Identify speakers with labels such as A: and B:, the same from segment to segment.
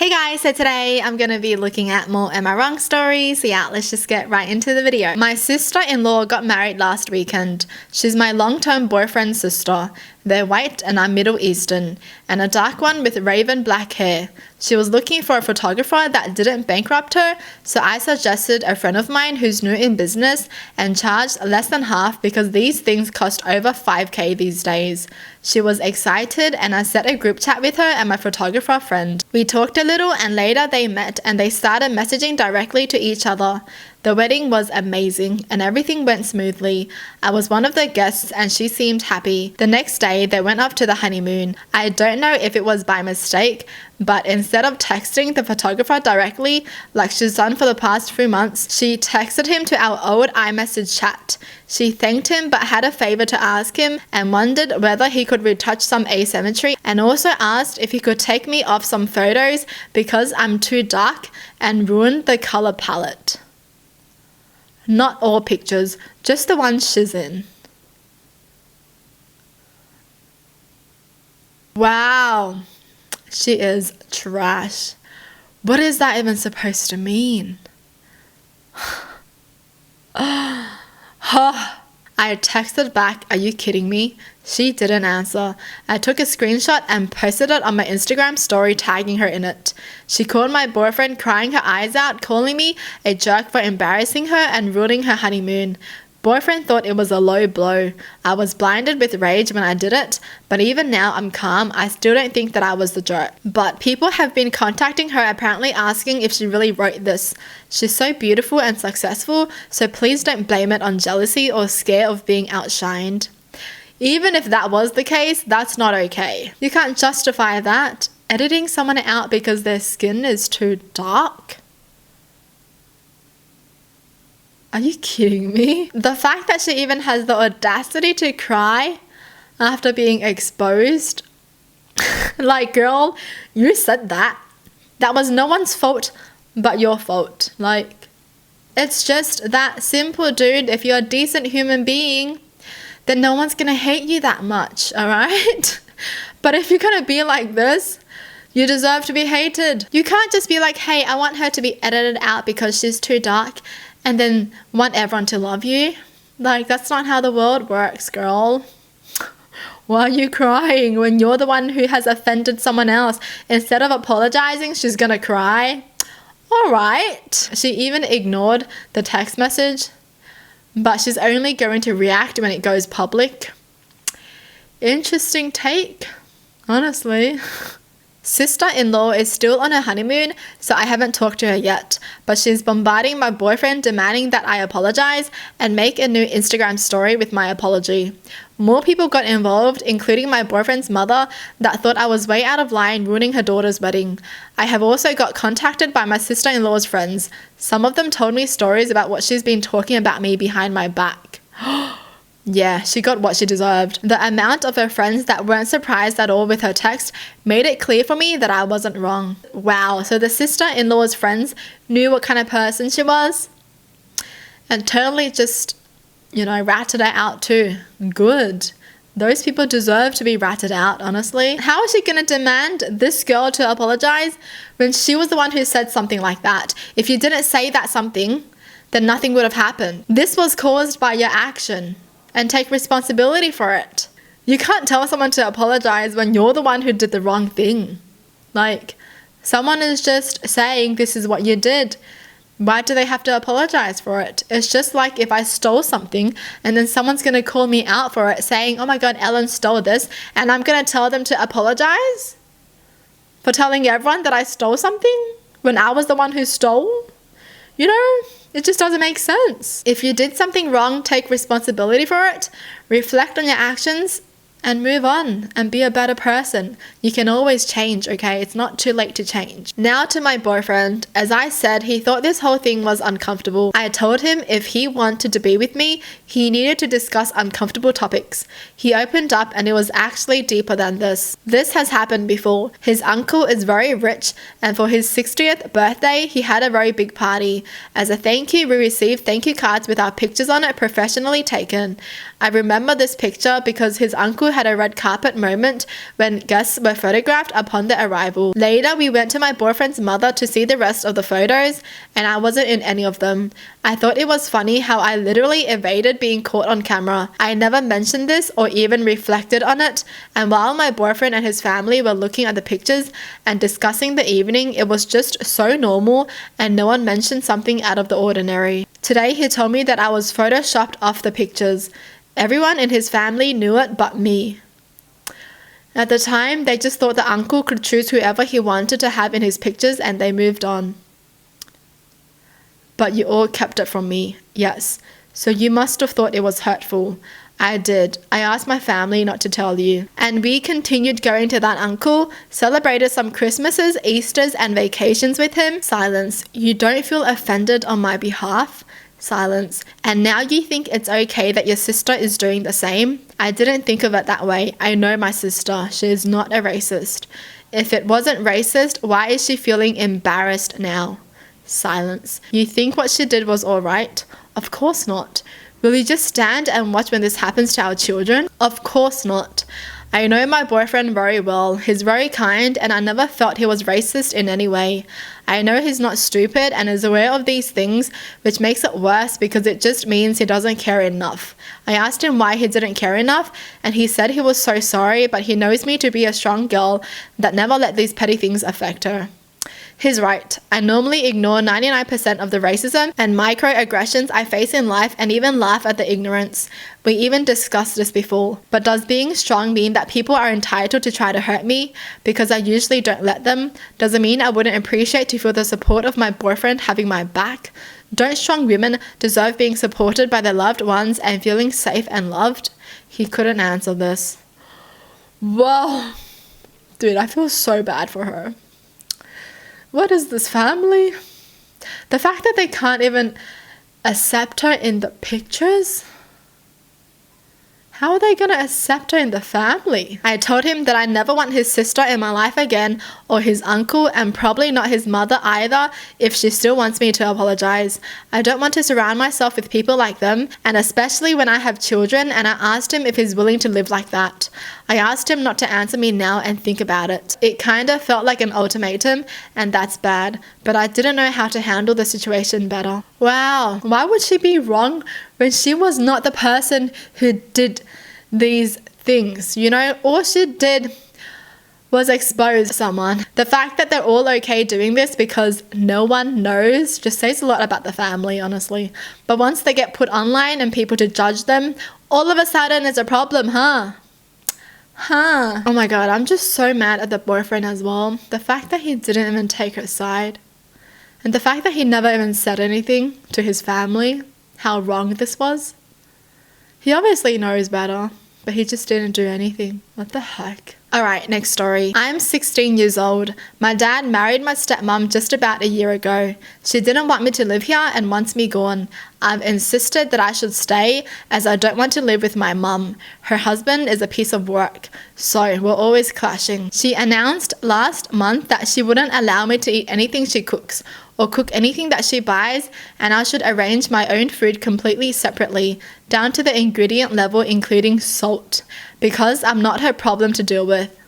A: Hey guys, so today I'm going to be looking at more Am I Wrong stories. So yeah, let's just get right into the video. My sister-in-law got married last weekend. She's my long-term boyfriend's sister. They're white and I'm Middle Eastern, and a dark one with raven black hair. She was looking for a photographer that didn't bankrupt her, so I suggested a friend of mine who's new in business and charged less than half because these things cost over 5k these days. She was excited and I set a group chat with her and my photographer friend. We talked a little and later they met and they started messaging directly to each other. The wedding was amazing and everything went smoothly. I was one of the guests and she seemed happy. The next day they went up to the honeymoon. I don't know if it was by mistake, but instead of texting the photographer directly like she's done for the past few months, she texted him to our old iMessage chat. She thanked him but had a favor to ask him and wondered whether he could retouch some asymmetry, and also asked if he could take me off some photos because I'm too dark and ruined the color palette. Not all pictures, just the ones she's in. Wow, she is trash. What is that even supposed to mean? I texted back, "Are you kidding me?" She didn't answer. I took a screenshot and posted it on my Instagram story tagging her in it. She called my boyfriend crying her eyes out, calling me a jerk for embarrassing her and ruining her honeymoon. Boyfriend thought it was a low blow. I was blinded with rage when I did it, but even now I'm calm. I still don't think that I was the jerk. But people have been contacting her apparently asking if she really wrote this. She's so beautiful and successful, so please don't blame it on jealousy or scare of being outshined. Even if that was the case, that's not okay. You can't justify that. Editing someone out because their skin is too dark? Are you kidding me? The fact that she even has the audacity to cry after being exposed. Like, girl, you said that. That was no one's fault but your fault. Like, it's just that simple, dude. If you're a decent human being, then no one's gonna hate you that much, alright? But if you're gonna be like this, you deserve to be hated. You can't just be like, hey, I want her to be edited out because she's too dark, and then want everyone to love you. Like, that's not how the world works, girl. Why are you crying when you're the one who has offended someone else? Instead of apologizing, she's gonna cry. Alright. She even ignored the text message, but she's only going to react when it goes public. Interesting take, honestly. Sister-in-law is still on her honeymoon, so I haven't talked to her yet, but she's bombarding my boyfriend demanding that I apologize and make a new Instagram story with my apology. More people got involved, including my boyfriend's mother that thought I was way out of line ruining her daughter's wedding. I have also got contacted by my sister-in-law's friends. Some of them told me stories about what she's been talking about me behind my back. Yeah, she got what she deserved. The amount of her friends that weren't surprised at all with her text made it clear for me that I wasn't wrong. Wow, so the sister-in-law's friends knew what kind of person she was and totally just, ratted her out too. Good. Those people deserve to be ratted out, honestly. How is she going to demand this girl to apologize when she was the one who said something like that? If you didn't say that something, then nothing would have happened. This was caused by your action. And take responsibility for it. You can't tell someone to apologize when you're the one who did the wrong thing. Like, someone is just saying this is what you did. Why do they have to apologize for it? It's just like if I stole something and then someone's going to call me out for it saying, oh my God, Ellen stole this, and I'm going to tell them to apologize for telling everyone that I stole something when I was the one who stole? It just doesn't make sense. If you did something wrong, take responsibility for it, reflect on your actions, and move on and be a better person. You can always change, okay? It's not too late to change. Now to my boyfriend. As I said, he thought this whole thing was uncomfortable. I told him if he wanted to be with me, he needed to discuss uncomfortable topics. He opened up and it was actually deeper than this. This has happened before. His uncle is very rich and for his 60th birthday, he had a very big party. As a thank you, we received thank you cards with our pictures on it professionally taken. I remember this picture because his uncle had a red carpet moment when guests were photographed upon their arrival. Later, we went to my boyfriend's mother to see the rest of the photos, and I wasn't in any of them. I thought it was funny how I literally evaded being caught on camera. I never mentioned this or even reflected on it, and while my boyfriend and his family were looking at the pictures and discussing the evening, it was just so normal and no one mentioned something out of the ordinary. Today, he told me that I was photoshopped off the pictures. Everyone in his family knew it but me. At the time, they just thought the uncle could choose whoever he wanted to have in his pictures and they moved on. But you all kept it from me. Yes. So you must have thought it was hurtful. I did. I asked my family not to tell you. And we continued going to that uncle, celebrated some Christmases, Easters, and vacations with him. Silence. You don't feel offended on my behalf? Silence. And now you think it's okay that your sister is doing the same? I didn't think of it that way. I know my sister. She is not a racist. If it wasn't racist, why is she feeling embarrassed now? Silence. You think what she did was alright? Of course not. Will you just stand and watch when this happens to our children? Of course not. I know my boyfriend very well. He's very kind and I never felt he was racist in any way. I know he's not stupid and is aware of these things, which makes it worse because it just means he doesn't care enough. I asked him why he didn't care enough and he said he was so sorry, but he knows me to be a strong girl that never let these petty things affect her. He's right. I normally ignore 99% of the racism and microaggressions I face in life and even laugh at the ignorance. We even discussed this before. But does being strong mean that people are entitled to try to hurt me because I usually don't let them? Does it mean I wouldn't appreciate to feel the support of my boyfriend having my back? Don't strong women deserve being supported by their loved ones and feeling safe and loved? He couldn't answer this. Whoa. Dude, I feel so bad for her. What is this family? The fact that they can't even accept her in the pictures? How are they going to accept her in the family? I told him that I never want his sister in my life again, or his uncle, and probably not his mother either if she still wants me to apologize. I don't want to surround myself with people like them, and especially when I have children, and I asked him if he's willing to live like that. I asked him not to answer me now and think about it. It kind of felt like an ultimatum, and that's bad, but I didn't know how to handle the situation better. Wow, why would she be wrong when she was not the person who did these things? You know, all she did was expose someone. The fact that they're all okay doing this because no one knows just says a lot about the family, honestly. But once they get put online and people to judge them, all of a sudden it's a problem, huh? Oh my god, I'm just so mad at the boyfriend as well. The fact that he didn't even take her side. And the fact that he never even said anything to his family, how wrong this was. He obviously knows better, but he just didn't do anything. What the heck? Alright, next story. I'm 16 years old. My dad married my stepmom just about a year ago. She didn't want me to live here and wants me gone. I've insisted that I should stay as I don't want to live with my mum. Her husband is a piece of work, so we're always clashing. She announced last month that she wouldn't allow me to eat anything she cooks or cook anything that she buys, and I should arrange my own food completely separately, down to the ingredient level including salt, because I'm not her problem to deal with.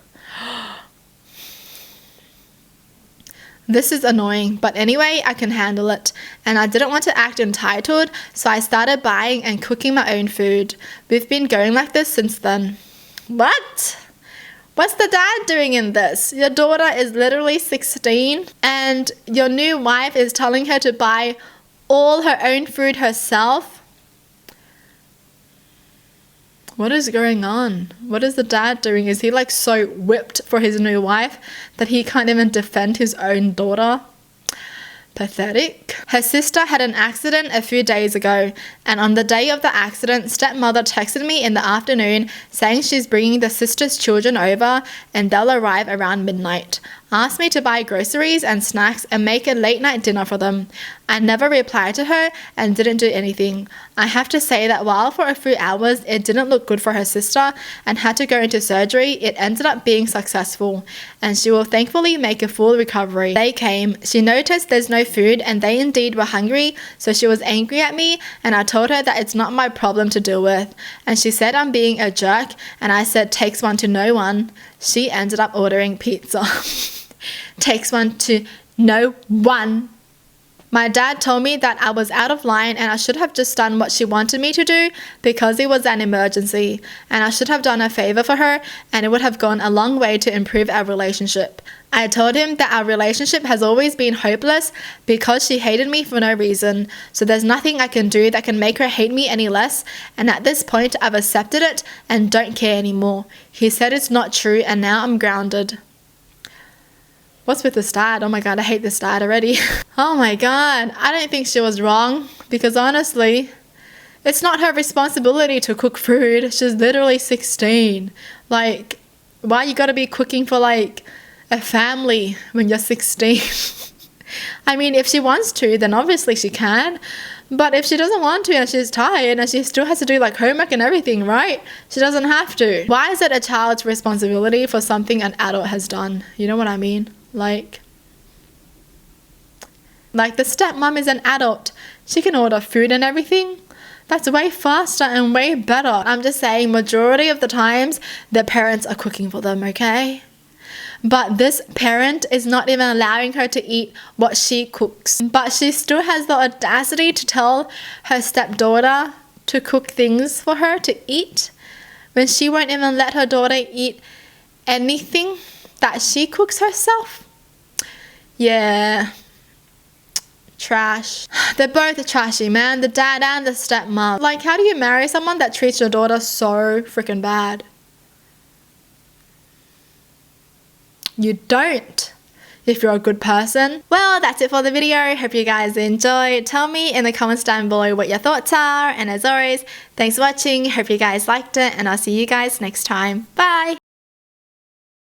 A: This is annoying, but anyway, I can handle it. And I didn't want to act entitled, so I started buying and cooking my own food. We've been going like this since then. What? What's the dad doing in this? Your daughter is literally 16 and your new wife is telling her to buy all her own food herself? What is going on? What is the dad doing? Is he like so whipped for his new wife that he can't even defend his own daughter? Pathetic. Her sister had an accident a few days ago, and on the day of the accident, stepmother texted me in the afternoon saying she's bringing the sister's children over and they'll arrive around midnight. asked me to buy groceries and snacks and make a late night dinner for them. I never replied to her and didn't do anything. I have to say that while for a few hours it didn't look good for her sister and had to go into surgery, it ended up being successful and she will thankfully make a full recovery. They came. She noticed there's no food and they indeed were hungry, so she was angry at me and I told her that it's not my problem to deal with, and she said I'm being a jerk and I said takes one to know one. She ended up ordering pizza. Takes one to know one. My dad told me that I was out of line and I should have just done what she wanted me to do because it was an emergency, and I should have done a favor for her and it would have gone a long way to improve our relationship. I told him that our relationship has always been hopeless because she hated me for no reason, so there's nothing I can do that can make her hate me any less, and at this point I've accepted it and don't care anymore. He said it's not true and now I'm grounded. What's with this dad? Oh my god, I hate this dad already. Oh my god, I don't think she was wrong because honestly, it's not her responsibility to cook food. She's literally 16. Like, why you gotta be cooking for like a family when you're 16? I mean, if she wants to, then obviously she can. But if she doesn't want to and she's tired and she still has to do like homework and everything, right? She doesn't have to. Why is it a child's responsibility for something an adult has done? You know what I mean? Like the stepmom is an adult. She can order food and everything. That's way faster and way better. I'm just saying majority of the times the parents are cooking for them, okay? But this parent is not even allowing her to eat what she cooks. But she still has the audacity to tell her stepdaughter to cook things for her to eat when she won't even let her daughter eat anything that she cooks herself. Yeah. Trash. They're both trashy, man. The dad and the stepmom. Like, how do you marry someone that treats your daughter so freaking bad? You don't, if you're a good person. Well, that's it for the video. Hope you guys enjoyed. Tell me in the comments down below what your thoughts are. And as always, thanks for watching. Hope you guys liked it. And I'll see you guys next time. Bye.